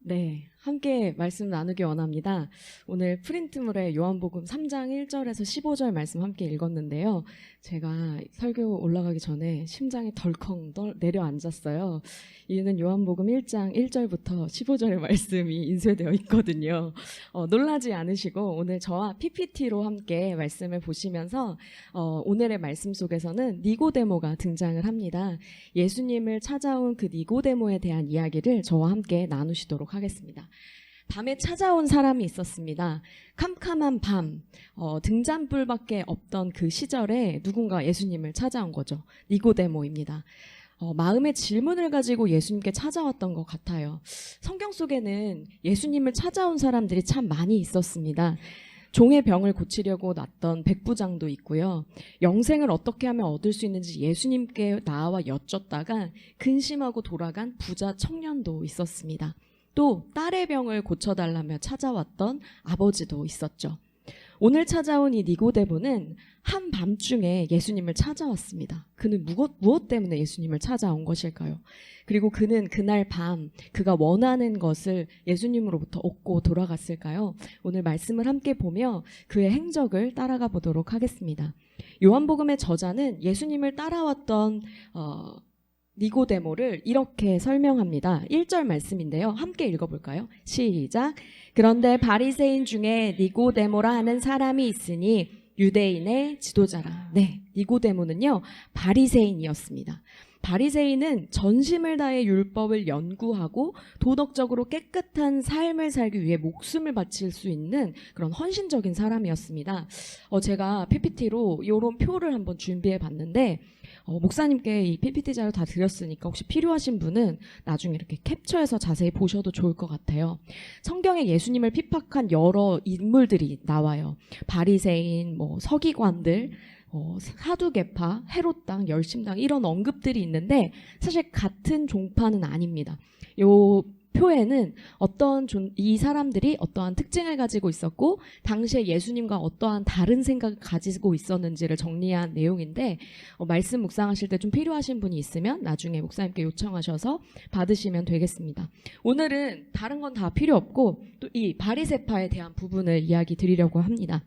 네, 함께 말씀 나누기 원합니다. 오늘 프린트물에 요한복음 3장 1절에서 15절 말씀 함께 읽었는데요. 제가 설교 올라가기 전에 심장이 덜컹 내려앉았어요. 이유는 요한복음 1장 1절부터 15절의 말씀이 인쇄되어 있거든요. 놀라지 않으시고 오늘 저와 PPT로 함께 말씀을 보시면서 오늘의 말씀 속에서는 니고데모가 등장을 합니다. 예수님을 찾아온 그 니고데모에 대한 이야기를 저와 함께 나누시도록 하겠습니다. 밤에 찾아온 사람이 있었습니다. 캄캄한 밤, 등잔불밖에 없던 그 시절에 누군가 예수님을 찾아온 거죠. 니고데모입니다. 마음의 질문을 가지고 예수님께 찾아왔던 것 같아요. 성경 속에는 예수님을 찾아온 사람들이 참 많이 있었습니다. 종의 병을 고치려고 났던 백부장도 있고요. 영생을 어떻게 하면 얻을 수 있는지 예수님께 나와 여쭙다가 근심하고 돌아간 부자 청년도 있었습니다. 또 딸의 병을 고쳐달라며 찾아왔던 아버지도 있었죠. 오늘 찾아온 이 니고데모는 한밤중에 예수님을 찾아왔습니다. 그는 무엇 때문에 예수님을 찾아온 것일까요? 그리고 그는 그날 밤 그가 원하는 것을 예수님으로부터 얻고 돌아갔을까요? 오늘 말씀을 함께 보며 그의 행적을 따라가 보도록 하겠습니다. 요한복음의 저자는 예수님을 따라왔던 니고데모를 이렇게 설명합니다. 1절 말씀인데요. 함께 읽어볼까요? 시작. 그런데 바리새인 중에 니고데모라 하는 사람이 있으니 유대인의 지도자라. 네, 니고데모는요 바리새인이었습니다. 바리새인은 전심을 다해 율법을 연구하고 도덕적으로 깨끗한 삶을 살기 위해 목숨을 바칠 수 있는 그런 헌신적인 사람이었습니다. 제가 PPT로 이런 표를 한번 준비해 봤는데 목사님께 이 PPT 자료 다 드렸으니까 혹시 필요하신 분은 나중에 이렇게 캡처해서 자세히 보셔도 좋을 것 같아요. 성경에 예수님을 핍박한 여러 인물들이 나와요. 바리새인, 서기관들, 사두개파, 헤롯당, 열심당 이런 언급들이 있는데 사실 같은 종파는 아닙니다. 요 표에는 이 사람들이 어떠한 특징을 가지고 있었고 당시에 예수님과 어떠한 다른 생각을 가지고 있었는지를 정리한 내용인데 말씀 묵상하실 때 좀 필요하신 분이 있으면 나중에 목사님께 요청하셔서 받으시면 되겠습니다. 오늘은 다른 건 다 필요 없고 또 이 바리새파에 대한 부분을 이야기 드리려고 합니다.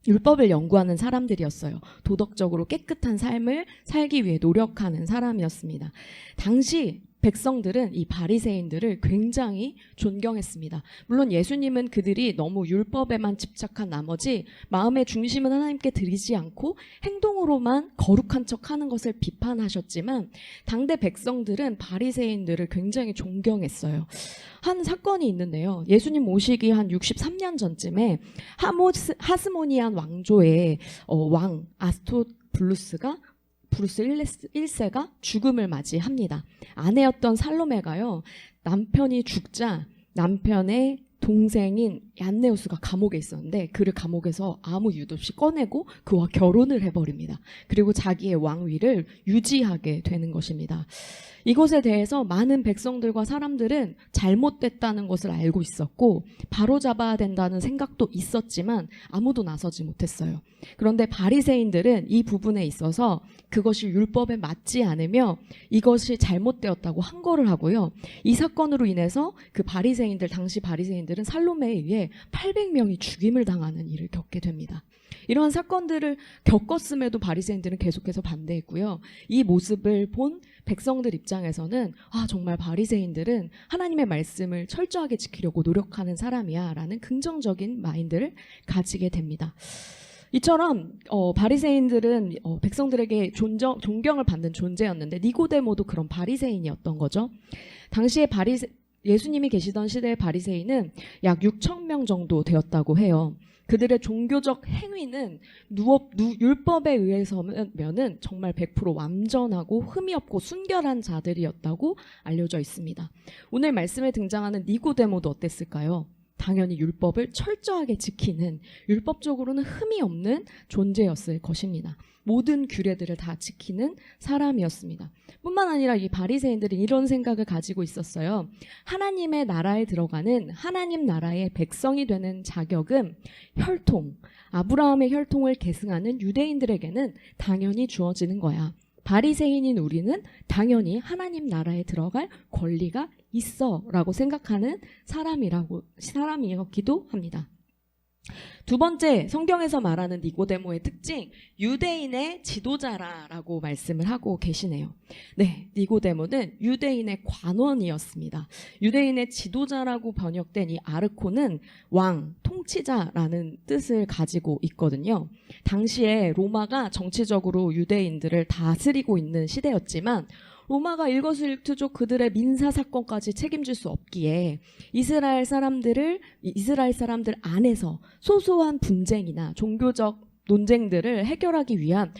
율법을 연구하는 사람들이었어요. 도덕적으로 깨끗한 삶을 살기 위해 노력하는 사람이었습니다. 당시 백성들은 이 바리새인들을 굉장히 존경했습니다. 물론 예수님은 그들이 너무 율법에만 집착한 나머지 마음의 중심은 하나님께 드리지 않고 행동으로만 거룩한 척하는 것을 비판하셨지만 당대 백성들은 바리새인들을 굉장히 존경했어요. 한 사건이 있는데요. 예수님 오시기 한 63년 전쯤에 하스모니안 왕조의 왕 브루스 1세가 죽음을 맞이합니다. 아내였던 살로메가요. 남편이 죽자 남편의 동생인 얀네우스가 감옥에 있었는데 그를 감옥에서 아무 이유도 없이 꺼내고 그와 결혼을 해버립니다. 그리고 자기의 왕위를 유지하게 되는 것입니다. 이것에 대해서 많은 백성들과 사람들은 잘못됐다는 것을 알고 있었고 바로잡아야 된다는 생각도 있었지만 아무도 나서지 못했어요. 그런데 바리새인들은 이 부분에 있어서 그것이 율법에 맞지 않으며 이것이 잘못되었다고 항거를 하고요. 이 사건으로 인해서 그 당시 바리새인들은 살로메에 의해 800명이 죽임을 당하는 일을 겪게 됩니다. 이러한 사건들을 겪었음에도 바리새인들은 계속해서 반대했고요. 이 모습을 본 백성들 입장에서는 정말 바리새인들은 하나님의 말씀을 철저하게 지키려고 노력하는 사람이야 라는 긍정적인 마인드를 가지게 됩니다. 이처럼 바리새인들은 백성들에게 존경을 받는 존재였는데 니고데모도 그런 바리새인이었던 거죠. 당시에 예수님이 계시던 시대의 바리새인은 약 6천 명 정도 되었다고 해요. 그들의 종교적 행위는 율법에 의해서면은 정말 100% 완전하고 흠이 없고 순결한 자들이었다고 알려져 있습니다. 오늘 말씀에 등장하는 니고데모도 어땠을까요? 당연히 율법을 철저하게 지키는 율법적으로는 흠이 없는 존재였을 것입니다. 모든 규례들을 다 지키는 사람이었습니다. 뿐만 아니라 이 바리새인들은 이런 생각을 가지고 있었어요. 하나님의 나라에 들어가는 하나님 나라의 백성이 되는 자격은 아브라함의 혈통을 계승하는 유대인들에게는 당연히 주어지는 거야. 바리새인인 우리는 당연히 하나님 나라에 들어갈 권리가 있어라고 생각하는 사람이었기도 합니다. 두 번째, 성경에서 말하는 니고데모의 특징, 유대인의 지도자라고 말씀을 하고 계시네요. 네, 니고데모는 유대인의 관원이었습니다. 유대인의 지도자라고 번역된 이 아르코는 왕, 통치자라는 뜻을 가지고 있거든요. 당시에 로마가 정치적으로 유대인들을 다스리고 있는 시대였지만 로마가 일거수일투족 그들의 민사 사건까지 책임질 수 없기에 이스라엘 사람들 안에서 소소한 분쟁이나 종교적 논쟁들을 해결하기 위한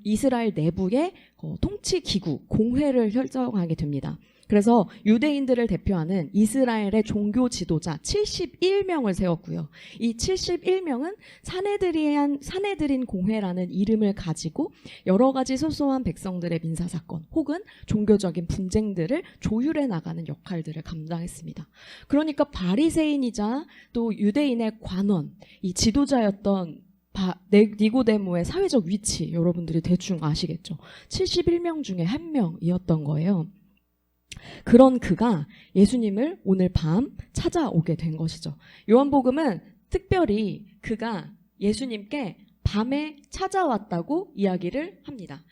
이스라엘 내부의 통치 기구, 공회를 결정하게 됩니다. 그래서 유대인들을 대표하는 이스라엘의 종교 지도자 71명을 세웠고요. 이 71명은 사내들인 공회라는 이름을 가지고 여러 가지 소소한 백성들의 민사사건 혹은 종교적인 분쟁들을 조율해 나가는 역할들을 감당했습니다. 그러니까 바리새인이자 또 유대인의 관원, 이 지도자였던 니고데모의 사회적 위치 여러분들이 대충 아시겠죠? 71명 중에 1명이었던 거예요. 그런 그가 예수님을 오늘 밤 찾아오게 된 것이죠. 요한복음은 특별히 그가 예수님께 밤에 찾아왔다고 이야기를 합니다.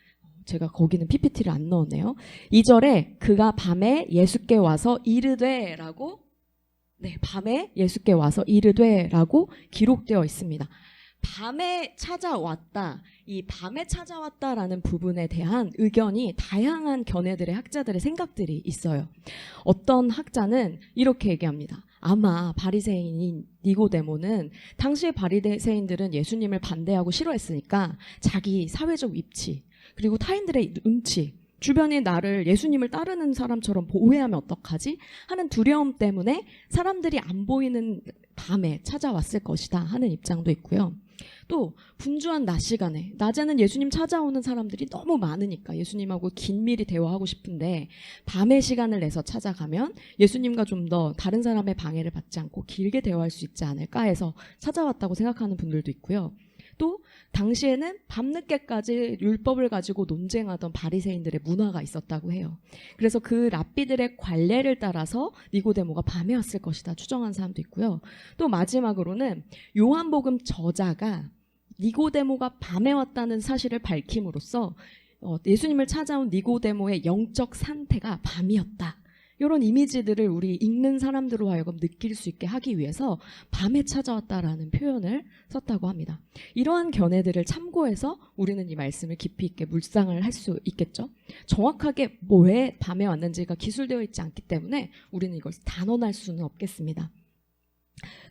제가 거기는 PPT를 안 넣었네요. 2절에 그가 밤에 예수께 와서 이르되라고 밤에 예수께 와서 이르되라고 기록되어 있습니다. 밤에 찾아왔다. 이 밤에 찾아왔다라는 부분에 대한 의견이 다양한 견해들의 학자들의 생각들이 있어요. 어떤 학자는 이렇게 얘기합니다. 아마 바리새인인 니고데모는 당시의 바리새인들은 예수님을 반대하고 싫어했으니까 자기 사회적 위치 그리고 타인들의 눈치 주변에 나를 예수님을 따르는 사람처럼 오해하면 어떡하지? 하는 두려움 때문에 사람들이 안 보이는 밤에 찾아왔을 것이다 하는 입장도 있고요. 또 분주한 낮 시간에 낮에는 예수님 찾아오는 사람들이 너무 많으니까 예수님하고 긴밀히 대화하고 싶은데 밤의 시간을 내서 찾아가면 예수님과 좀 더 다른 사람의 방해를 받지 않고 길게 대화할 수 있지 않을까 해서 찾아왔다고 생각하는 분들도 있고요. 또 당시에는 밤늦게까지 율법을 가지고 논쟁하던 바리새인들의 문화가 있었다고 해요. 그래서 그 랍비들의 관례를 따라서 니고데모가 밤에 왔을 것이다 추정한 사람도 있고요. 또 마지막으로는 요한복음 저자가 니고데모가 밤에 왔다는 사실을 밝힘으로써 예수님을 찾아온 니고데모의 영적 상태가 밤이었다. 이런 이미지들을 우리 읽는 사람들로 하여금 느낄 수 있게 하기 위해서 밤에 찾아왔다라는 표현을 썼다고 합니다. 이러한 견해들을 참고해서 우리는 이 말씀을 깊이 있게 묵상을 할 수 있겠죠. 정확하게 왜 밤에 왔는지가 기술되어 있지 않기 때문에 우리는 이걸 단언할 수는 없겠습니다.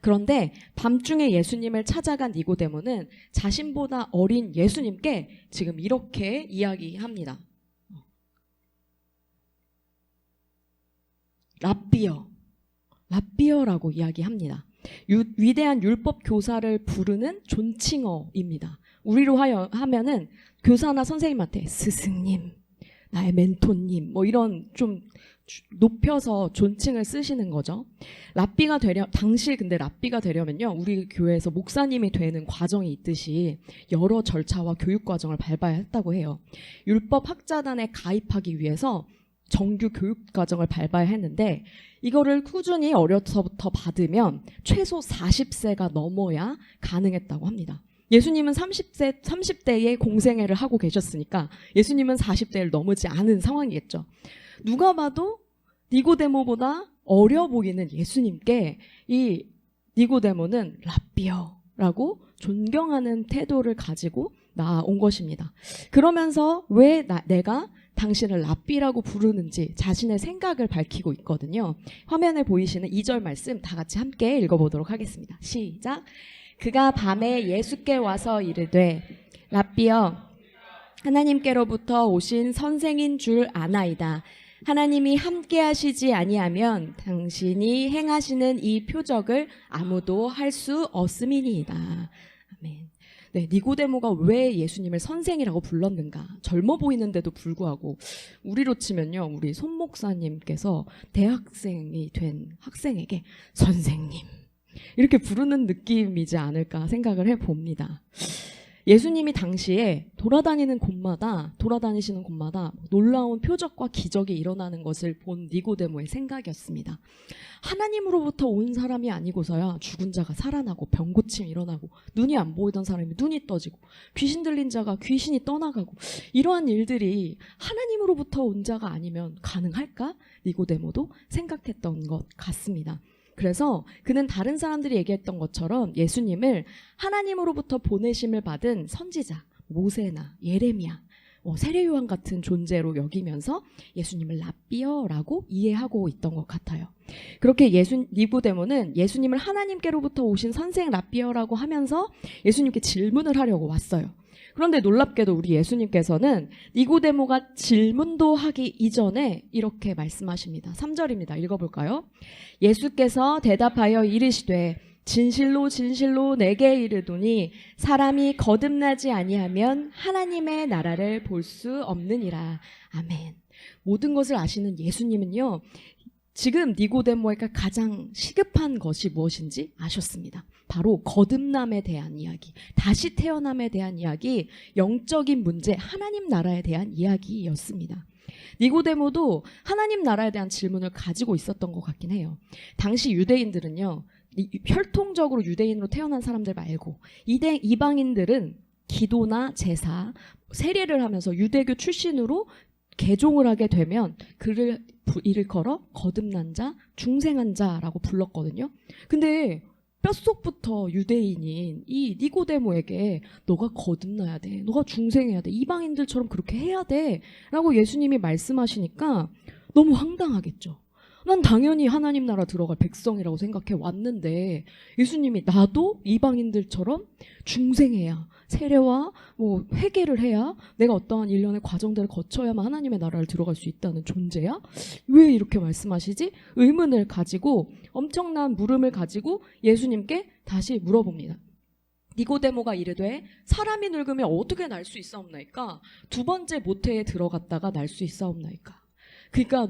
그런데 밤중에 예수님을 찾아간 니고데모는 자신보다 어린 예수님께 지금 이렇게 이야기합니다. 랍비어라고 이야기합니다. 위대한 율법 교사를 부르는 존칭어입니다. 우리로 하면은 교사나 선생님한테 스승님, 나의 멘토님 뭐 이런 좀 높여서 존칭을 쓰시는 거죠. 당시 근데 랍비가 되려면요, 우리 교회에서 목사님이 되는 과정이 있듯이 여러 절차와 교육 과정을 밟아야 했다고 해요. 율법 학자단에 가입하기 위해서 정규 교육 과정을 밟아야 했는데 이거를 꾸준히 어려서부터 받으면 최소 40세가 넘어야 가능했다고 합니다. 예수님은 30대에 공생애를 하고 계셨으니까 예수님은 40대를 넘지 않은 상황이겠죠. 누가 봐도 니고데모보다 어려 보이는 예수님께 이 니고데모는 랍비어라고 존경하는 태도를 가지고 나온 것입니다. 그러면서 왜 내가 당신을 랍비라고 부르는지 자신의 생각을 밝히고 있거든요. 화면에 보이시는 2절 말씀 다 같이 함께 읽어보도록 하겠습니다. 시작. 그가 밤에 예수께 와서 이르되 랍비여 하나님께로부터 오신 선생인 줄 아나이다. 하나님이 함께 하시지 아니하면 당신이 행하시는 이 표적을 아무도 할 수 없음이니이다. 아멘. 네, 니고데모가 왜 예수님을 선생이라고 불렀는가? 젊어 보이는데도 불구하고 우리로 치면요, 우리 손 목사님께서 대학생이 된 학생에게 선생님 이렇게 부르는 느낌이지 않을까 생각을 해봅니다. 예수님이 당시에 돌아다니시는 곳마다 놀라운 표적과 기적이 일어나는 것을 본 니고데모의 생각이었습니다. 하나님으로부터 온 사람이 아니고서야 죽은 자가 살아나고 병 고침이 일어나고 눈이 안 보이던 사람이 눈이 떠지고 귀신 들린 자가 귀신이 떠나가고 이러한 일들이 하나님으로부터 온 자가 아니면 가능할까? 니고데모도 생각했던 것 같습니다. 그래서 그는 다른 사람들이 얘기했던 것처럼 예수님을 하나님으로부터 보내심을 받은 선지자 모세나 예레미야, 세례요한 같은 존재로 여기면서 예수님을 랍비어라고 이해하고 있던 것 같아요. 그렇게 니고데모는 예수님을 하나님께로부터 오신 선생 랍비어라고 하면서 예수님께 질문을 하려고 왔어요. 그런데 놀랍게도 우리 예수님께서는 니고데모가 질문도 하기 이전에 이렇게 말씀하십니다. 3절입니다. 읽어볼까요? 예수께서 대답하여 이르시되 진실로 진실로 내게 이르노니 사람이 거듭나지 아니하면 하나님의 나라를 볼 수 없느니라. 아멘. 모든 것을 아시는 예수님은요, 지금 니고데모에게 가장 시급한 것이 무엇인지 아셨습니다. 바로 거듭남에 대한 이야기, 다시 태어남에 대한 이야기, 영적인 문제, 하나님 나라에 대한 이야기였습니다. 니고데모도 하나님 나라에 대한 질문을 가지고 있었던 것 같긴 해요. 당시 유대인들은요, 혈통적으로 유대인으로 태어난 사람들 말고 이방인들은 기도나 제사, 세례를 하면서 유대교 출신으로 개종을 하게 되면 그를 일컬어 거듭난 자, 중생한 자라고 불렀거든요. 근데 뼛속부터 유대인인 이 니고데모에게 너가 거듭나야 돼, 너가 중생해야 돼, 이방인들처럼 그렇게 해야 돼 라고 예수님이 말씀하시니까 너무 황당하겠죠. 난 당연히 하나님 나라 들어갈 백성이라고 생각해 왔는데 예수님이 나도 이방인들처럼 중생해야, 세례와 회개를 해야, 내가 어떠한 일련의 과정들을 거쳐야만 하나님의 나라를 들어갈 수 있다는 존재야? 왜 이렇게 말씀하시지? 의문을 가지고, 엄청난 물음을 가지고 예수님께 다시 물어봅니다. 니고데모가 이르되 사람이 늙으면 어떻게 날 수 있사옵나이까? 두 번째 모태에 들어갔다가 날 수 있사옵나이까? 그러니까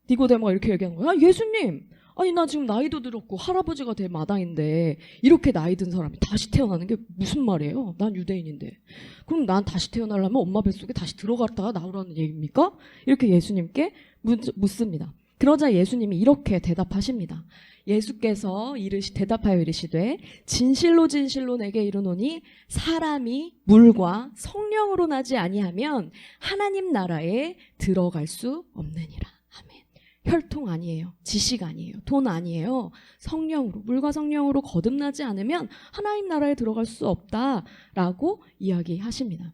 니고데모가 이렇게 얘기하는 거야. 예수님, 아니 나 지금 나이도 들었고 할아버지가 될 마당인데 이렇게 나이 든 사람이 다시 태어나는 게 무슨 말이에요? 난 유대인인데. 그럼 난 다시 태어나려면 엄마 뱃속에 다시 들어갔다가 나오라는 얘기입니까? 이렇게 예수님께 묻습니다. 그러자 예수님이 이렇게 대답하십니다. 예수께서 대답하여 이르시되 진실로 진실로 내게 이르노니 사람이 물과 성령으로 나지 아니하면 하나님 나라에 들어갈 수 없느니라. 아멘. 혈통 아니에요. 지식 아니에요. 돈 아니에요. 성령으로, 물과 성령으로 거듭나지 않으면 하나님 나라에 들어갈 수 없다라고 이야기하십니다.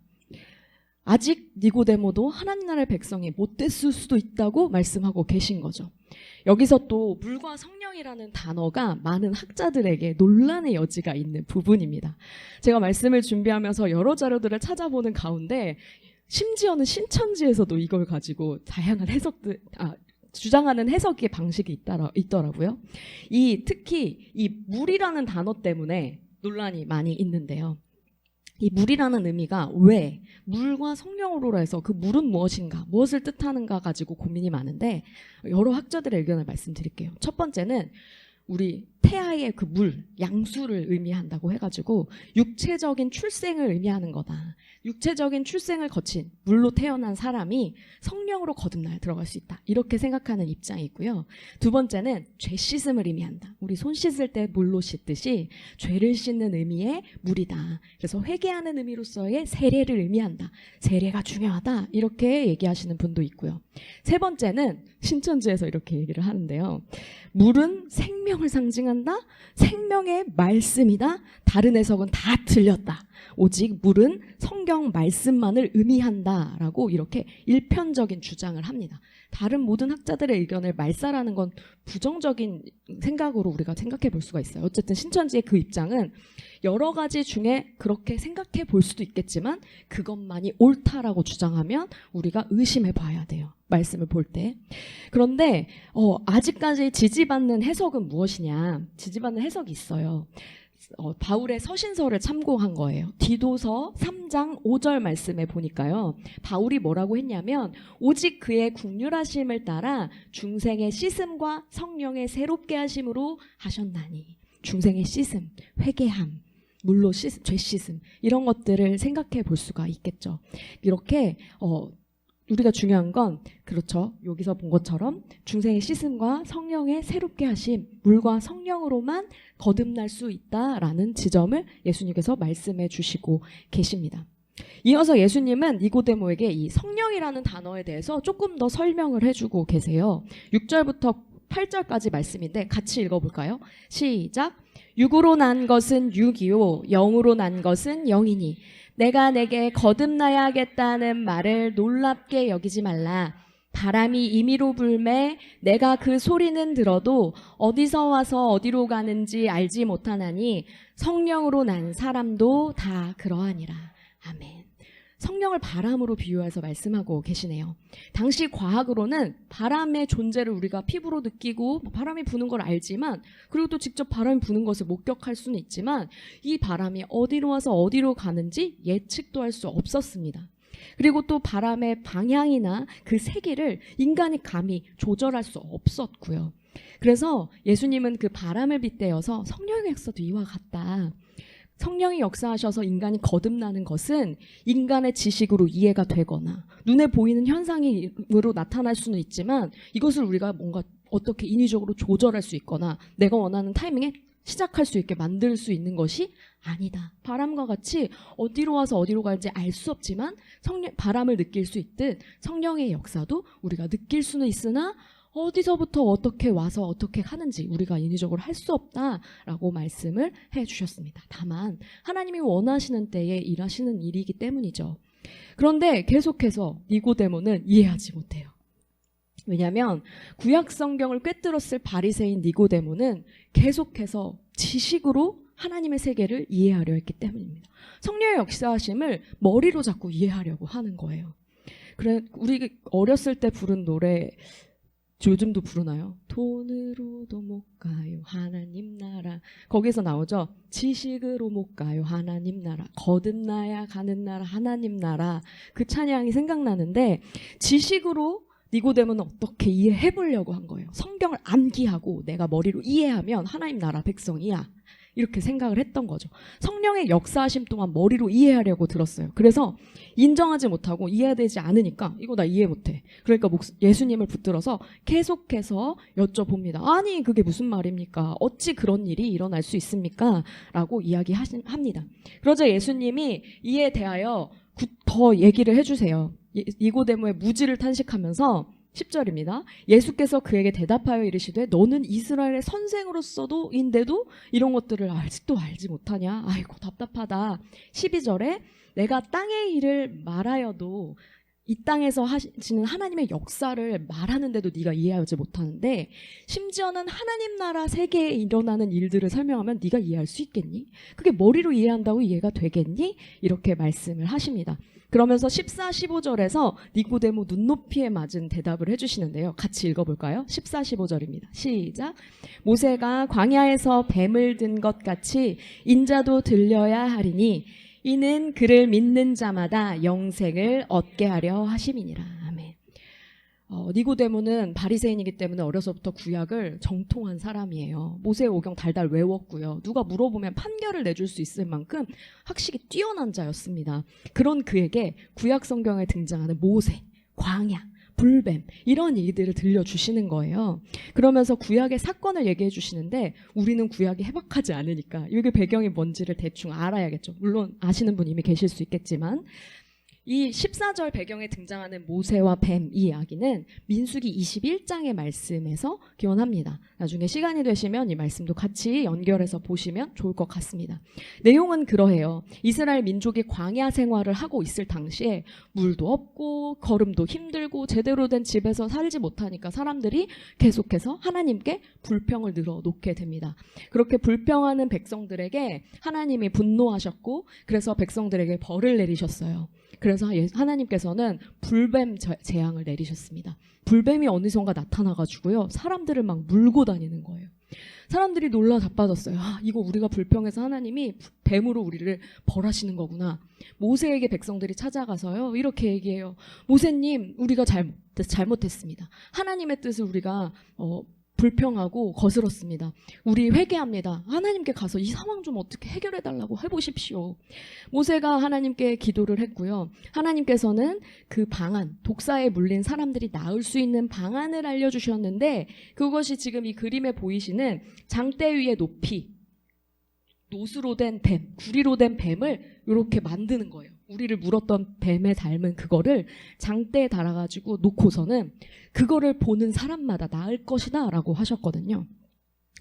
아직 니고데모도 하나님 나라의 백성이 못 됐을 수도 있다고 말씀하고 계신 거죠. 여기서 또 물과 성령이라는 단어가 많은 학자들에게 논란의 여지가 있는 부분입니다. 제가 말씀을 준비하면서 여러 자료들을 찾아보는 가운데 심지어는 신천지에서도 이걸 가지고 다양한 주장하는 해석의 방식이 있더라고요. 특히 이 물이라는 단어 때문에 논란이 많이 있는데요. 이 물이라는 의미가 왜 물과 성령으로 해서 그 물은 무엇인가, 무엇을 뜻하는가 가지고 고민이 많은데 여러 학자들의 의견을 말씀드릴게요. 첫 번째는 우리 태아의 그 물, 양수를 의미한다고 해가지고 육체적인 출생을 의미하는 거다. 육체적인 출생을 거친 물로 태어난 사람이 성령으로 거듭나야 들어갈 수 있다. 이렇게 생각하는 입장이 있고요. 두 번째는 죄 씻음을 의미한다. 우리 손 씻을 때 물로 씻듯이 죄를 씻는 의미의 물이다. 그래서 회개하는 의미로서의 세례를 의미한다. 세례가 중요하다. 이렇게 얘기하시는 분도 있고요. 세 번째는 신천지에서 이렇게 얘기를 하는데요. 물은 생명을 상징한다. 생명의 말씀이다. 다른 해석은 다 틀렸다. 오직 물은 성경 말씀만을 의미한다라고 이렇게 일편적인 주장을 합니다. 다른 모든 학자들의 의견을 말살하는 건 부정적인 생각으로 우리가 생각해 볼 수가 있어요. 어쨌든 신천지의 그 입장은 여러 가지 중에 그렇게 생각해 볼 수도 있겠지만 그것만이 옳다라고 주장하면 우리가 의심해 봐야 돼요. 말씀을 볼 때. 그런데 아직까지 지지받는 해석은 무엇이냐? 지지받는 해석이 있어요. 바울의 서신서를 참고한 거예요. 디도서 3장 5절 말씀에 보니까요. 바울이 뭐라고 했냐면 오직 그의 국률하심을 따라 중생의 씻음과 성령의 새롭게 하심으로 하셨나니. 중생의 씻음, 회개함. 물로 죄 씻음 이런 것들을 생각해 볼 수가 있겠죠. 이렇게 우리가 중요한 건 그렇죠. 여기서 본 것처럼 중생의 씻음과 성령의 새롭게 하심, 물과 성령으로만 거듭날 수 있다라는 지점을 예수님께서 말씀해 주시고 계십니다. 이어서 예수님은 니고데모에게 이 성령이라는 단어에 대해서 조금 더 설명을 해주고 계세요. 6절부터 8절까지 말씀인데 같이 읽어볼까요? 시작! 육으로 난 것은 육이요 영으로 난 것은 영이니 내가 내게 거듭나야겠다는 말을 놀랍게 여기지 말라. 바람이 임의로 불매 내가 그 소리는 들어도 어디서 와서 어디로 가는지 알지 못하나니 성령으로 난 사람도 다 그러하니라. 아멘. 성령을 바람으로 비유해서 말씀하고 계시네요. 당시 과학으로는 바람의 존재를 우리가 피부로 느끼고 바람이 부는 걸 알지만 그리고 또 직접 바람이 부는 것을 목격할 수는 있지만 이 바람이 어디로 와서 어디로 가는지 예측도 할 수 없었습니다. 그리고 또 바람의 방향이나 그 세기를 인간이 감히 조절할 수 없었고요. 그래서 예수님은 그 바람을 빗대어서 성령의 역사도 이와 같다. 성령이 역사하셔서 인간이 거듭나는 것은 인간의 지식으로 이해가 되거나 눈에 보이는 현상으로 나타날 수는 있지만 이것을 우리가 뭔가 어떻게 인위적으로 조절할 수 있거나 내가 원하는 타이밍에 시작할 수 있게 만들 수 있는 것이 아니다. 바람과 같이 어디로 와서 어디로 갈지 알 수 없지만 바람을 느낄 수 있듯 성령의 역사도 우리가 느낄 수는 있으나 어디서부터 어떻게 와서 어떻게 하는지 우리가 인위적으로 할 수 없다라고 말씀을 해주셨습니다. 다만 하나님이 원하시는 때에 일하시는 일이기 때문이죠. 그런데 계속해서 니고데모는 이해하지 못해요. 왜냐하면 구약 성경을 꿰뚫었을 바리새인 니고데모는 계속해서 지식으로 하나님의 세계를 이해하려 했기 때문입니다. 성령의 역사하심을 머리로 자꾸 이해하려고 하는 거예요. 그래 우리 어렸을 때 부른 노래 요즘도 부르나요? 돈으로도 못 가요 하나님 나라. 거기서 나오죠. 지식으로 못 가요 하나님 나라. 거듭나야 가는 나라 하나님 나라. 그 찬양이 생각나는데 지식으로 니고데모는 어떻게 이해해 보려고 한 거예요. 성경을 암기하고 내가 머리로 이해하면 하나님 나라 백성이야. 이렇게 생각을 했던 거죠. 성령의 역사하심 동안 머리로 이해하려고 들었어요. 그래서 인정하지 못하고 이해되지 않으니까 이거 나 이해 못해. 그러니까 예수님을 붙들어서 계속해서 여쭤봅니다. 아니 그게 무슨 말입니까? 어찌 그런 일이 일어날 수 있습니까? 라고 이야기합니다. 그러자 예수님이 이에 대하여 더 얘기를 해주세요. 니고데모의 무지를 탄식하면서 10절입니다. 예수께서 그에게 대답하여 이르시되 너는 이스라엘의 선생으로서도 인데도 이런 것들을 아직도 알지 못하냐? 아이고 답답하다. 12절에 내가 땅의 일을 말하여도 이 땅에서 하시는 하나님의 역사를 말하는데도 네가 이해하지 못하는데 심지어는 하나님 나라 세계에 일어나는 일들을 설명하면 네가 이해할 수 있겠니? 그게 머리로 이해한다고 이해가 되겠니? 이렇게 말씀을 하십니다. 그러면서 14, 15절에서 니고데모 눈높이에 맞은 대답을 해주시는데요. 같이 읽어볼까요? 14, 15절입니다. 시작! 모세가 광야에서 뱀을 든 것 같이 인자도 들려야 하리니 이는 그를 믿는 자마다 영생을 얻게 하려 하심이니라. 아멘. 니고데모는 바리새인이기 때문에 어려서부터 구약을 정통한 사람이에요. 모세의 오경 달달 외웠고요. 누가 물어보면 판결을 내줄 수 있을 만큼 학식이 뛰어난 자였습니다. 그런 그에게 구약 성경에 등장하는 모세, 광야, 불뱀 이런 얘기들을 들려주시는 거예요. 그러면서 구약의 사건을 얘기해 주시는데 우리는 구약이 해박하지 않으니까 이게 배경이 뭔지를 대충 알아야겠죠. 물론 아시는 분 이미 계실 수 있겠지만 이 14절 배경에 등장하는 모세와 뱀 이 이야기는 민수기 21장의 말씀에서 기원합니다. 나중에 시간이 되시면 이 말씀도 같이 연결해서 보시면 좋을 것 같습니다. 내용은 그러해요. 이스라엘 민족이 광야 생활을 하고 있을 당시에 물도 없고 걸음도 힘들고 제대로 된 집에서 살지 못하니까 사람들이 계속해서 하나님께 불평을 늘어놓게 됩니다. 그렇게 불평하는 백성들에게 하나님이 분노하셨고 그래서 백성들에게 벌을 내리셨어요. 그래서 하나님께서는 불뱀 재앙을 내리셨습니다. 불뱀이 어디선가 나타나가지고요. 사람들을 막 물고 다니는 거예요. 사람들이 놀라 자빠졌어요. 아, 이거 우리가 불평해서 하나님이 뱀으로 우리를 벌하시는 거구나. 모세에게 백성들이 찾아가서요. 이렇게 얘기해요. 모세님, 우리가 잘못했습니다. 하나님의 뜻을 우리가 불평하고 거스렀습니다. 우리 회개합니다. 하나님께 가서 이 상황 좀 어떻게 해결해달라고 해보십시오. 모세가 하나님께 기도를 했고요. 하나님께서는 그 방안, 독사에 물린 사람들이 나을 수 있는 방안을 알려주셨는데 그것이 지금 이 그림에 보이시는 장대 위의 높이, 노수로 된 뱀, 구리로 된 뱀을 이렇게 만드는 거예요. 우리를 물었던 뱀에 닮은 그거를 장대에 달아가지고 놓고서는 그거를 보는 사람마다 나을 것이다 라고 하셨거든요.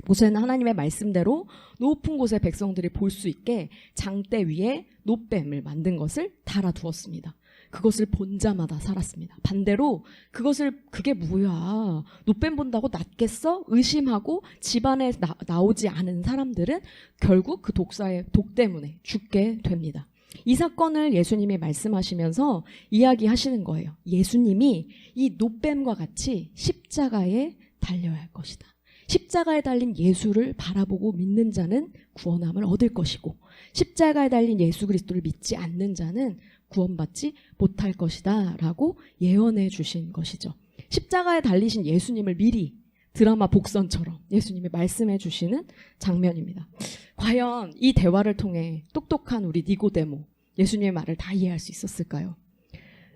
모세는 하나님의 말씀대로 높은 곳에 백성들이 볼 수 있게 장대 위에 놋뱀을 만든 것을 달아두었습니다. 그것을 본 자마다 살았습니다. 반대로 그게 뭐야, 놋뱀 본다고 낫겠어? 의심하고 집안에 나오지 않은 사람들은 결국 그 독사의 독 때문에 죽게 됩니다. 이 사건을 예수님이 말씀하시면서 이야기하시는 거예요. 예수님이 이 놋뱀과 같이 십자가에 달려야 할 것이다. 십자가에 달린 예수를 바라보고 믿는 자는 구원함을 얻을 것이고 십자가에 달린 예수 그리스도를 믿지 않는 자는 구원받지 못할 것이다 라고 예언해 주신 것이죠. 십자가에 달리신 예수님을 미리 드라마 복선처럼 예수님이 말씀해 주시는 장면입니다. 과연 이 대화를 통해 똑똑한 우리 니고데모, 예수님의 말을 다 이해할 수 있었을까요?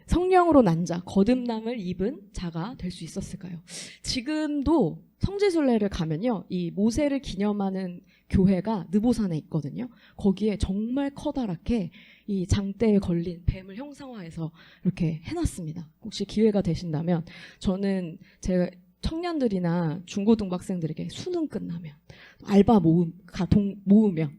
성령으로 난 자, 거듭남을 입은 자가 될 수 있었을까요? 지금도 성지순례를 가면요, 이 모세를 기념하는 교회가 느보산에 있거든요. 거기에 정말 커다랗게 이 장대에 걸린 뱀을 형상화해서 이렇게 해놨습니다. 혹시 기회가 되신다면 저는 제가 청년들이나 중고등학생들에게 수능 끝나면 알바 모으면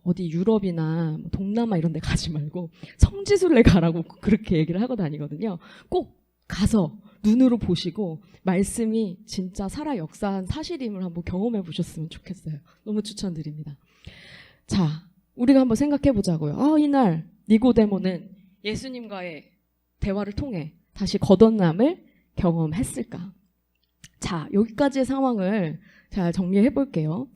어디 유럽이나 동남아 이런 데 가지 말고 성지순례 가라고 그렇게 얘기를 하고 다니거든요. 꼭 가서 눈으로 보시고 말씀이 진짜 살아 역사한 사실임을 한번 경험해 보셨으면 좋겠어요. 너무 추천드립니다. 자, 우리가 한번 생각해 보자고요. 이날 니고데모는 예수님과의 대화를 통해 다시 거듭남을 경험했을까? 자, 여기까지의 상황을 잘 정리해 볼게요.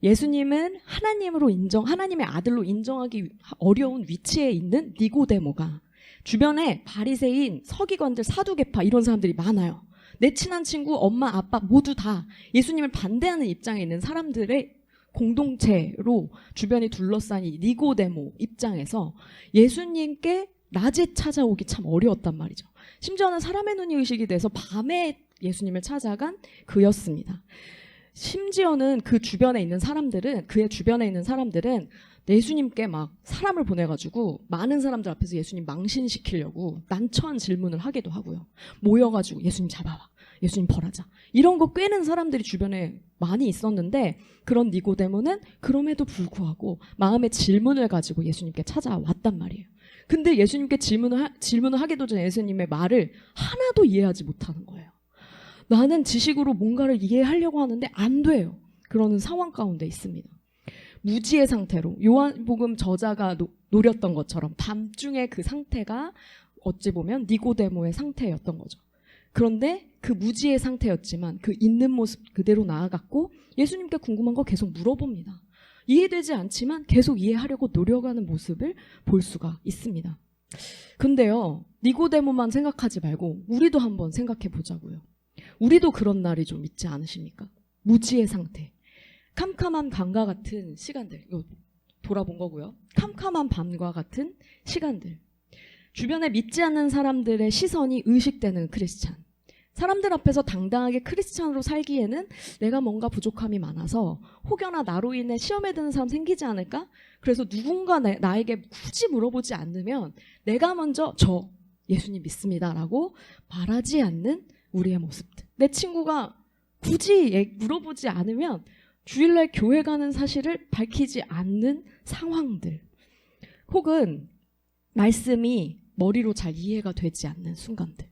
예수님은 하나님의 아들로 인정하기 어려운 위치에 있는 니고데모가 주변에 바리새인, 서기관들, 사두개파 이런 사람들이 많아요. 내 친한 친구, 엄마, 아빠 모두 다 예수님을 반대하는 입장에 있는 사람들의 공동체로 주변이 둘러싼 이 니고데모 입장에서 예수님께 낮에 찾아오기 참 어려웠단 말이죠. 심지어는 사람의 눈이 의식이 돼서 밤에 예수님을 찾아간 그였습니다. 심지어는 그의 주변에 있는 사람들은 예수님께 막 사람을 보내가지고 많은 사람들 앞에서 예수님 망신시키려고 난처한 질문을 하기도 하고요. 모여가지고 예수님 잡아와, 예수님 벌하자, 이런 거 꿰는 사람들이 주변에 많이 있었는데 그런 니고데모는 그럼에도 불구하고 마음의 질문을 가지고 예수님께 찾아왔단 말이에요. 근데 예수님께 질문을 하기도 전에 예수님의 말을 하나도 이해하지 못하는 거예요. 나는 지식으로 뭔가를 이해하려고 하는데 안 돼요. 그러는 상황 가운데 있습니다. 무지의 상태로 요한복음 저자가 노렸던 것처럼 밤중에 그 상태가 어찌 보면 니고데모의 상태였던 거죠. 그런데 그 무지의 상태였지만 그 있는 모습 그대로 나아갔고 예수님께 궁금한 거 계속 물어봅니다. 이해되지 않지만 계속 이해하려고 노력하는 모습을 볼 수가 있습니다. 근데요, 니고데모만 생각하지 말고 우리도 한번 생각해 보자고요. 우리도 그런 날이 좀 있지 않으십니까? 무지의 상태, 캄캄한 밤과 같은 시간들, 이거 돌아본 거고요. 캄캄한 밤과 같은 시간들, 주변에 믿지 않는 사람들의 시선이 의식되는 크리스찬, 사람들 앞에서 당당하게 크리스찬으로 살기에는 내가 뭔가 부족함이 많아서 혹여나 나로 인해 시험에 드는 사람 생기지 않을까? 그래서 누군가 나에게 굳이 물어보지 않으면 내가 먼저 저 예수님 믿습니다 라고 말하지 않는 우리의 모습들. 내 친구가 굳이 물어보지 않으면 주일날 교회 가는 사실을 밝히지 않는 상황들, 혹은 말씀이 머리로 잘 이해가 되지 않는 순간들.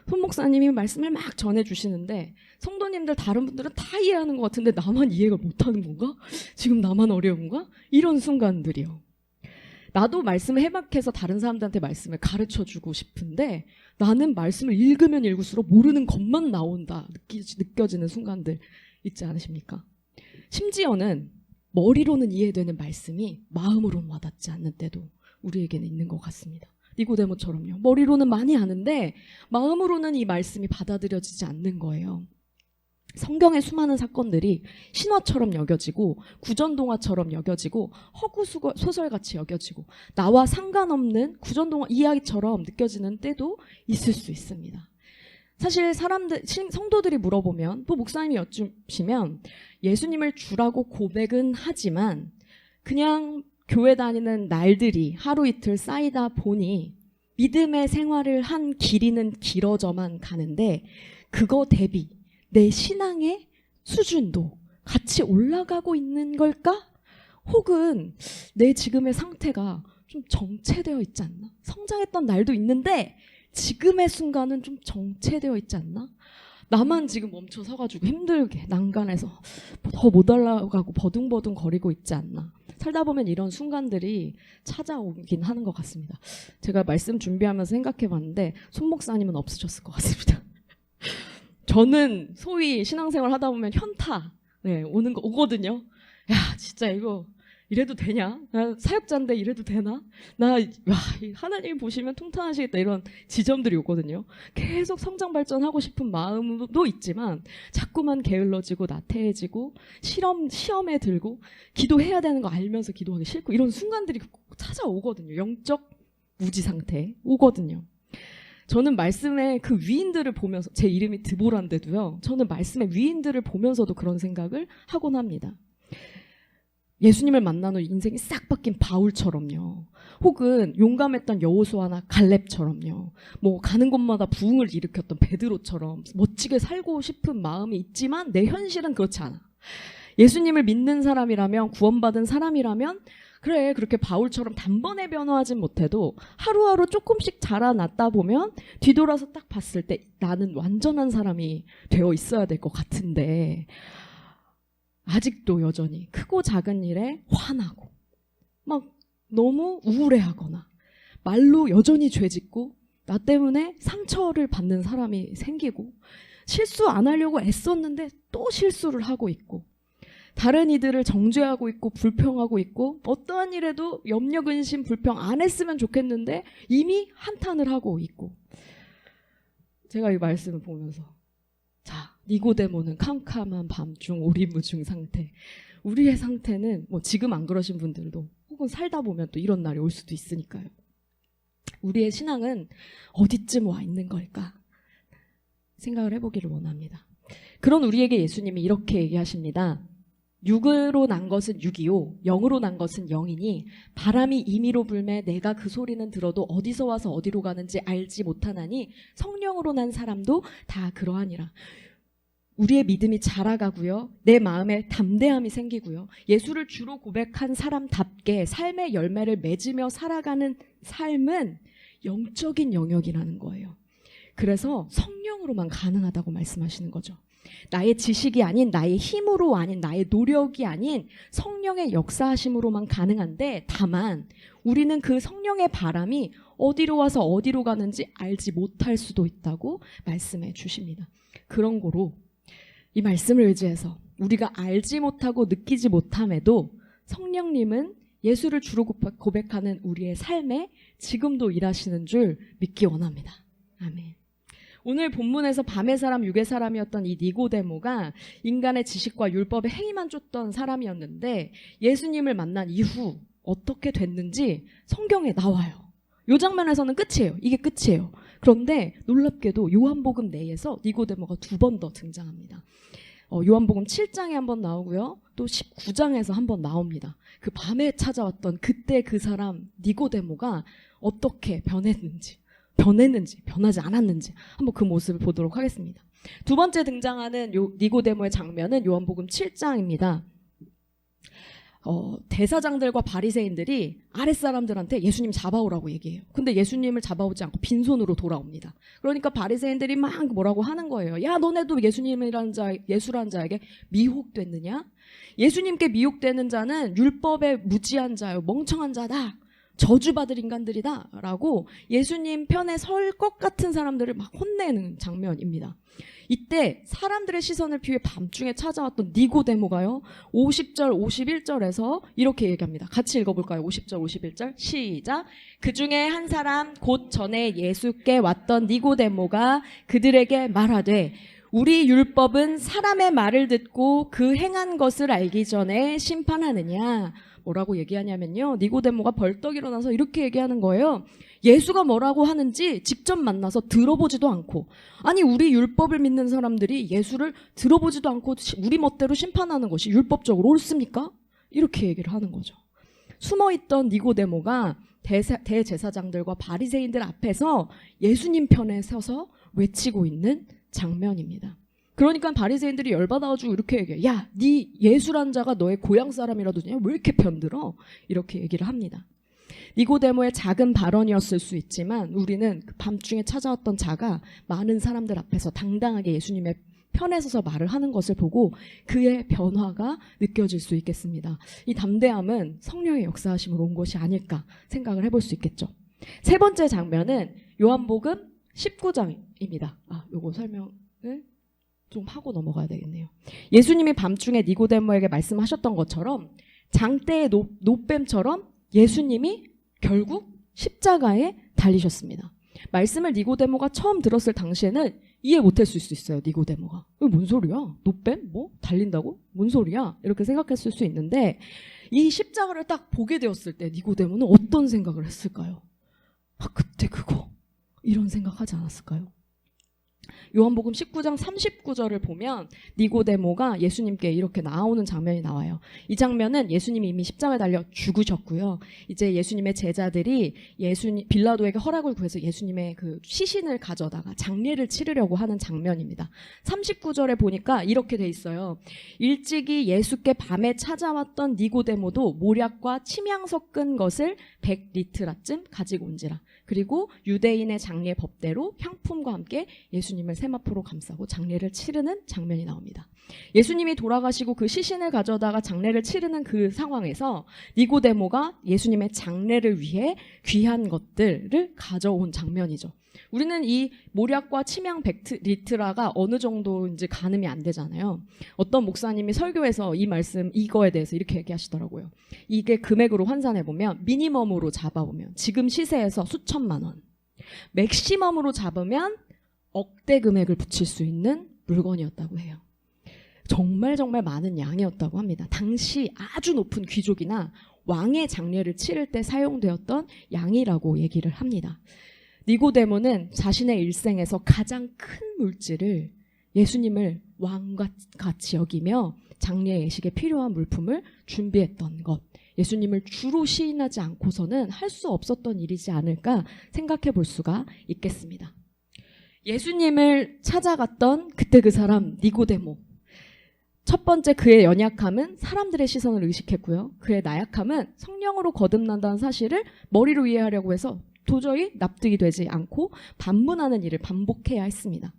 손 목사님이 말씀을 막 전해주시는데 성도님들 다른 분들은 다 이해하는 것 같은데 나만 이해가 못하는 건가? 지금 나만 어려운가? 이런 순간들이요. 나도 말씀을 해박해서 다른 사람들한테 말씀을 가르쳐주고 싶은데 나는 말씀을 읽으면 읽을수록 모르는 것만 나온다 느껴지는 순간들 있지 않으십니까? 심지어는 머리로는 이해되는 말씀이 마음으로는 와닿지 않는 때도 우리에게는 있는 것 같습니다. 니고데모처럼요. 머리로는 많이 아는데 마음으로는 이 말씀이 받아들여지지 않는 거예요. 성경의 수많은 사건들이 신화처럼 여겨지고 구전동화처럼 여겨지고 허구 소설같이 여겨지고 나와 상관없는 구전동화 이야기처럼 느껴지는 때도 있을 수 있습니다. 사실 성도들이 물어보면 또 목사님이 여쭈시면 예수님을 주라고 고백은 하지만 그냥 교회 다니는 날들이 하루 이틀 쌓이다 보니 믿음의 생활을 한 길이는 길어져만 가는데 그거 대비 내 신앙의 수준도 같이 올라가고 있는 걸까? 혹은 내 지금의 상태가 좀 정체되어 있지 않나? 성장했던 날도 있는데 지금의 순간은 좀 정체되어 있지 않나? 나만 지금 멈춰 서가지고 힘들게 난간에서 더 못 올라가고 버둥버둥 거리고 있지 않나? 살다 보면 이런 순간들이 찾아오긴 하는 것 같습니다. 제가 말씀 준비하면서 생각해봤는데 손 목사님은 없으셨을 것 같습니다. 저는 소위 신앙생활 하다 보면 현타 오거든요. 야 진짜 이거 이래도 되냐? 나 사역자인데 이래도 되나? 하나님이 보시면 통탄하시겠다 이런 지점들이 오거든요. 계속 성장 발전하고 싶은 마음도 있지만 자꾸만 게을러지고 나태해지고 시험에 들고 기도해야 되는 거 알면서 기도하기 싫고 이런 순간들이 찾아오거든요. 영적 무지 상태 오거든요. 저는 말씀의 그 위인들을 보면서 제 이름이 드보라인데도요. 저는 말씀의 위인들을 보면서도 그런 생각을 하곤 합니다. 예수님을 만난 후 인생이 싹 바뀐 바울처럼요. 혹은 용감했던 여호수아나 갈렙처럼요. 뭐 가는 곳마다 부흥을 일으켰던 베드로처럼 멋지게 살고 싶은 마음이 있지만 내 현실은 그렇지 않아. 예수님을 믿는 사람이라면 구원받은 사람이라면 그래 그렇게 바울처럼 단번에 변화하진 못해도 하루하루 조금씩 자라났다 보면 뒤돌아서 딱 봤을 때 나는 완전한 사람이 되어 있어야 될 것 같은데 아직도 여전히 크고 작은 일에 화나고 막 너무 우울해하거나 말로 여전히 죄짓고 나 때문에 상처를 받는 사람이 생기고 실수 안 하려고 애썼는데 또 실수를 하고 있고 다른 이들을 정죄하고 있고 불평하고 있고 어떠한 일에도 염려 근심 불평 안 했으면 좋겠는데 이미 한탄을 하고 있고 제가 이 말씀을 보면서 자 니고데모는 캄캄한 밤중 오리무중 상태 우리의 상태는 뭐 지금 안 그러신 분들도 혹은 살다 보면 또 이런 날이 올 수도 있으니까요. 우리의 신앙은 어디쯤 와 있는 걸까 생각을 해보기를 원합니다. 그런 우리에게 예수님이 이렇게 얘기하십니다. 육으로 난 것은 육이요 영으로 난 것은 영이니 바람이 임의로 불매 내가 그 소리는 들어도 어디서 와서 어디로 가는지 알지 못하나니 성령으로 난 사람도 다 그러하니라. 우리의 믿음이 자라가고요. 내 마음에 담대함이 생기고요. 예수를 주로 고백한 사람답게 삶의 열매를 맺으며 살아가는 삶은 영적인 영역이라는 거예요. 그래서 성령으로만 가능하다고 말씀하시는 거죠. 나의 지식이 아닌 나의 힘으로 아닌 나의 노력이 아닌 성령의 역사하심으로만 가능한데 다만 우리는 그 성령의 바람이 어디로 와서 어디로 가는지 알지 못할 수도 있다고 말씀해 주십니다. 그런 거로 이 말씀을 의지해서 우리가 알지 못하고 느끼지 못함에도 성령님은 예수를 주로 고백하는 우리의 삶에 지금도 일하시는 줄 믿기 원합니다. 아멘. 오늘 본문에서 밤의 사람 육의 사람이었던 이 니고데모가 인간의 지식과 율법에 행위만 쫓던 사람이었는데 예수님을 만난 이후 어떻게 됐는지 성경에 나와요. 이 장면에서는 끝이에요. 이게 끝이에요. 그런데 놀랍게도 요한복음 내에서 니고데모가 2번 더 등장합니다. 요한복음 7장에 한번 나오고요. 또 19장에서 한번 나옵니다. 그 밤에 찾아왔던 그때 그 사람 니고데모가 어떻게 변했는지 변하지 않았는지 한번 그 모습을 보도록 하겠습니다. 두 번째 등장하는 니고데모의 장면은 요한복음 7장입니다. 대사장들과 바리새인들이 아랫사람들한테 예수님 잡아오라고 얘기해요. 근데 예수님을 잡아오지 않고 빈손으로 돌아옵니다. 그러니까 바리새인들이 막 뭐라고 하는 거예요. 야 너네도 예수라는 자에게 미혹됐느냐? 예수님께 미혹되는 자는 율법에 무지한 자요 멍청한 자다. 저주받을 인간들이다 라고 예수님 편에 설 것 같은 사람들을 막 혼내는 장면입니다. 이때 사람들의 시선을 피해 밤중에 찾아왔던 니고데모가요 50절 51절에서 이렇게 얘기합니다. 같이 읽어볼까요? 50절 51절 시작. 그 중에 한 사람 곧 전에 예수께 왔던 니고데모가 그들에게 말하되 우리 율법은 사람의 말을 듣고 그 행한 것을 알기 전에 심판하느냐? 뭐라고 얘기하냐면요. 니고데모가 벌떡 일어나서 이렇게 얘기하는 거예요. 예수가 뭐라고 하는지 직접 만나서 들어보지도 않고, 아니 우리 율법을 믿는 사람들이 예수를 들어보지도 않고 우리 멋대로 심판하는 것이 율법적으로 옳습니까? 이렇게 얘기를 하는 거죠. 숨어있던 니고데모가 대제사장들과 바리새인들 앞에서 예수님 편에 서서 외치고 있는 장면입니다. 그러니까 바리새인들이 열받아가지고 이렇게 얘기해요. 야, 네 예수란 자가 너의 고향 사람이라도 되냐? 왜 이렇게 편들어? 이렇게 얘기를 합니다. 니고데모의 작은 발언이었을 수 있지만 우리는 밤중에 찾아왔던 자가 많은 사람들 앞에서 당당하게 예수님의 편에 서서 말을 하는 것을 보고 그의 변화가 느껴질 수 있겠습니다. 이 담대함은 성령의 역사하심으로 온 것이 아닐까 생각을 해볼 수 있겠죠. 세 번째 장면은 요한복음 19장입니다. 요거 설명을 좀 하고 넘어가야 되겠네요. 예수님이 밤중에 니고데모에게 말씀하셨던 것처럼 장대의 노뱀처럼 예수님이 결국 십자가에 달리셨습니다. 말씀을 니고데모가 처음 들었을 당시에는 이해 못했을 수 있어요. 니고데모가. 이거 뭔 소리야? 노뱀? 뭐? 달린다고? 뭔 소리야? 이렇게 생각했을 수 있는데 이 십자가를 딱 보게 되었을 때 니고데모는 어떤 생각을 했을까요? 그때 그거 이런 생각하지 않았을까요? 요한복음 19장 39절을 보면 니고데모가 예수님께 이렇게 나오는 장면이 나와요. 이 장면은 예수님이 이미 십자가에 달려 죽으셨고요. 이제 예수님의 제자들이 빌라도에게 허락을 구해서 예수님의 그 시신을 가져다가 장례를 치르려고 하는 장면입니다. 39절에 보니까 이렇게 돼 있어요. 일찍이 예수께 밤에 찾아왔던 니고데모도 모략과 침향 섞은 것을 100리트라쯤 가지고 온지라. 그리고 유대인의 장례 법대로 향품과 함께 예수님을 세마포로 감싸고 장례를 치르는 장면이 나옵니다. 예수님이 돌아가시고 그 시신을 가져다가 장례를 치르는 그 상황에서 니고데모가 예수님의 장례를 위해 귀한 것들을 가져온 장면이죠. 우리는 이 모략과 침향 100리트라가 어느 정도인지 가늠이 안 되잖아요. 어떤 목사님이 설교에서 이거에 대해서 이렇게 얘기하시더라고요. 이게 금액으로 환산해보면 미니멈으로 잡아보면 지금 시세에서 수천만 원, 맥시멈으로 잡으면 억대 금액을 붙일 수 있는 물건이었다고 해요. 정말 많은 양이었다고 합니다. 당시 아주 높은 귀족이나 왕의 장례를 치를 때 사용되었던 양이라고 얘기를 합니다. 니고데모는 자신의 일생에서 가장 큰 물질을 예수님을 왕과 같이 여기며 장례 예식에 필요한 물품을 준비했던 것, 예수님을 주로 시인하지 않고서는 할 수 없었던 일이지 않을까 생각해 볼 수가 있겠습니다. 예수님을 찾아갔던 그때 그 사람 니고데모. 첫 번째 그의 연약함은 사람들의 시선을 의식했고요. 그의 나약함은 성령으로 거듭난다는 사실을 머리로 이해하려고 해서 도저히 납득이 되지 않고 반문하는 일을 반복해야 했습니다.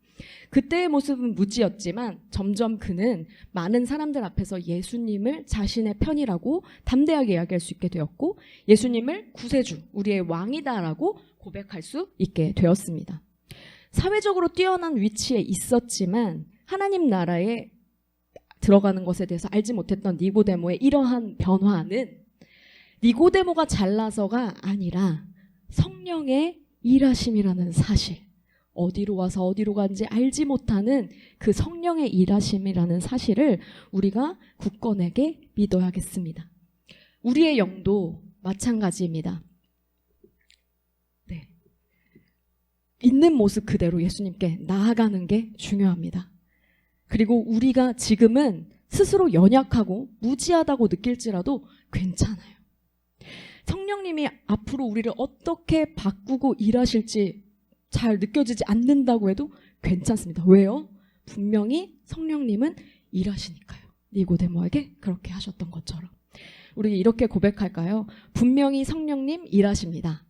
그때의 모습은 무지였지만 점점 그는 많은 사람들 앞에서 예수님을 자신의 편이라고 담대하게 이야기할 수 있게 되었고 예수님을 구세주, 우리의 왕이다라고 고백할 수 있게 되었습니다. 사회적으로 뛰어난 위치에 있었지만 하나님 나라에 들어가는 것에 대해서 알지 못했던 니고데모의 이러한 변화는 니고데모가 잘나서가 아니라 성령의 일하심이라는 사실, 어디로 와서 어디로 간지 알지 못하는 그 성령의 일하심이라는 사실을 우리가 굳건하게 믿어야겠습니다. 우리의 영도 마찬가지입니다. 네. 있는 모습 그대로 예수님께 나아가는 게 중요합니다. 그리고 우리가 지금은 스스로 연약하고 무지하다고 느낄지라도 괜찮아요. 성령님이 앞으로 우리를 어떻게 바꾸고 일하실지 잘 느껴지지 않는다고 해도 괜찮습니다. 왜요? 분명히 성령님은 일하시니까요. 니고데모에게 그렇게 하셨던 것처럼. 우리 이렇게 고백할까요? 분명히 성령님 일하십니다.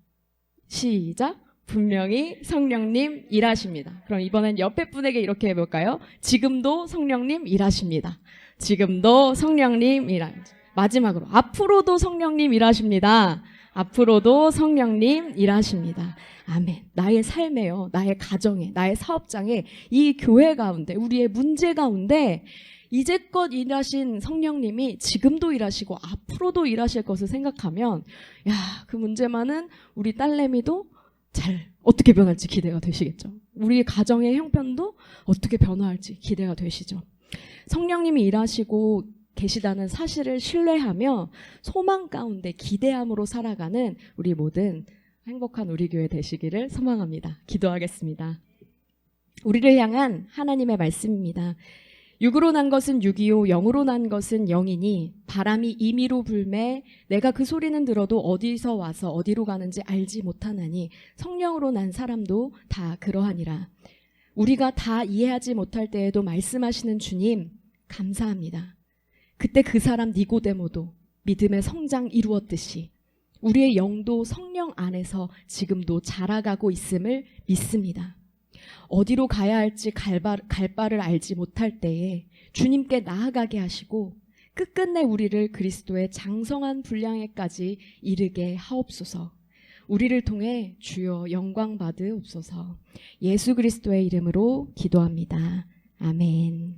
시작! 분명히 성령님 일하십니다. 그럼 이번엔 옆에 분에게 이렇게 해볼까요? 지금도 성령님 일하십니다. 지금도 성령님 일하십니다. 마지막으로 앞으로도 성령님 일하십니다. 앞으로도 성령님 일하십니다. 아멘. 나의 삶에요. 나의 가정에, 나의 사업장에, 이 교회 가운데, 우리의 문제 가운데 이제껏 일하신 성령님이 지금도 일하시고 앞으로도 일하실 것을 생각하면 그 문제만은 우리 딸내미도 잘 어떻게 변할지 기대가 되시겠죠. 우리 가정의 형편도 어떻게 변화할지 기대가 되시죠? 성령님이 일하시고 계시다는 사실을 신뢰하며 소망 가운데 기대함으로 살아가는 우리 모든 행복한 우리 교회 되시기를 소망합니다. 기도하겠습니다. 우리를 향한 하나님의 말씀입니다. 육으로 난 것은 육이요 영으로 난 것은 영이니 바람이 임의로 불매 내가 그 소리는 들어도 어디서 와서 어디로 가는지 알지 못하나니 성령으로 난 사람도 다 그러하니라. 우리가 다 이해하지 못할 때에도 말씀하시는 주님 감사합니다. 그때 그 사람 니고데모도 믿음의 성장 이루었듯이 우리의 영도 성령 안에서 지금도 자라가고 있음을 믿습니다. 어디로 가야 할지 갈 바를 알지 못할 때에 주님께 나아가게 하시고 끝끝내 우리를 그리스도의 장성한 분량에까지 이르게 하옵소서. 우리를 통해 주여 영광 받으옵소서. 예수 그리스도의 이름으로 기도합니다. 아멘.